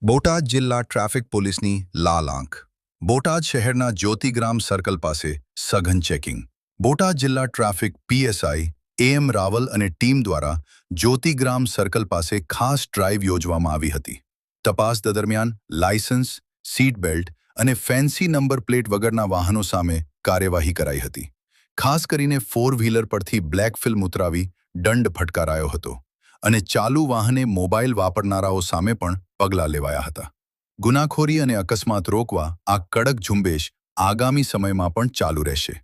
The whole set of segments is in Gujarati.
બોટાદ જિલ્લા ટ્રાફિક પોલીસની લાલ આંખ. બોટાદ શહેરના જ્યોતિગ્રામ સર્કલ પાસે સઘન ચેકિંગ. બોટાદ જિલ્લા ટ્રાફિક પીએસઆઈ એમ રાવલ અને ટીમ દ્વારા જ્યોતિગ્રામ સર્કલ પાસે ખાસ ડ્રાઇવ યોજવામાં આવી હતી. તપાસ દરમિયાન લાયસન્સ, સીટ બેલ્ટ અને ફેન્સી નંબર પ્લેટ વગરના વાહનો સામે કાર્યવાહી કરાઈ હતી. ખાસ કરીને 4 વ્હીલર પરથી બ્લેક ફિલ્મ ઉતરાવી દંડ ફટકારાયો હતો અને ચાલુ વાહને મોબાઈલ વાપરનારાઓ સામે પણ પગલાં લેવાયા હતા. ગુનાખોરી અને અકસ્માત રોકવા આ કડક ઝુંબેશ આગામી સમયમાં પણ ચાલુ રહેશે.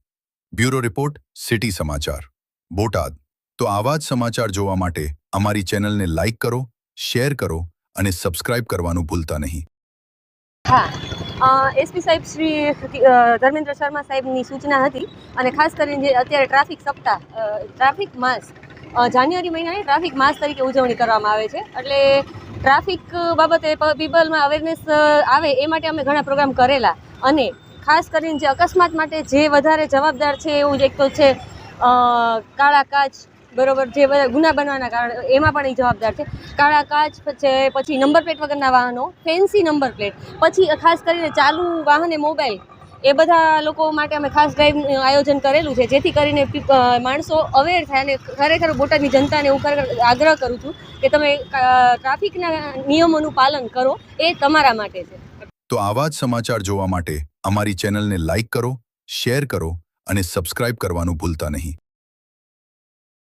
બ્યુરો રિપોર્ટ, સિટી સમાચાર, બોટાદ. તો આવા જ સમાચાર જોવા માટે અમારી ચેનલને લાઇક કરો, શેર કરો અને સબસ્ક્રાઇબ કરવાનું ભૂલતા નહીં. હા, એસપી સાહેબ શ્રી ધર્મેન્દ્ર શર્મા સાહેબની સૂચના હતી અને ખાસ કરીને જે અત્યારે ટ્રાફિક સપ્તાહ, ટ્રાફિક માસ, જાન્યુઆરી મહિનાની ટ્રાફિક માસ તરીકે ઉજવણી કરવામાં આવે છે. એટલે ટ્રાફિક બાબતે પીપલમાં અવેરનેસ આવે એ માટે અમે ઘણા પ્રોગ્રામ કરેલા અને ખાસ કરીને જે અકસ્માત માટે જે વધારે જવાબદાર છે એવું જ એક તો છે કાળા કાચ, બરોબર, જે બધા ગુના બનવાના કારણે એમાં પણ એ જવાબદાર છે. કાળા કાચ છે, પછી નંબર પ્લેટ વગરના વાહનો, ફેન્સી નંબર પ્લેટ, પછી ખાસ કરીને ચાલુ વાહને મોબાઈલ, એ બધા લોકો માટે અમે ખાસ ડ્રાઈવ આયોજન કરેલું છે, જેથી કરીને માણસો અવેર થાય. અને ખરેખર બોટાદની જનતાને હું આગ્રહ કરું છું કે તમે ટ્રાફિકના નિયમોનું પાલન કરો, એ તમારા માટે છે. તો આવા જ સમાચાર જોવા માટે અમારી ચેનલને લાઇક કરો, શેર કરો અને સબસ્ક્રાઇબ કરવાનું ભૂલતા નહીં.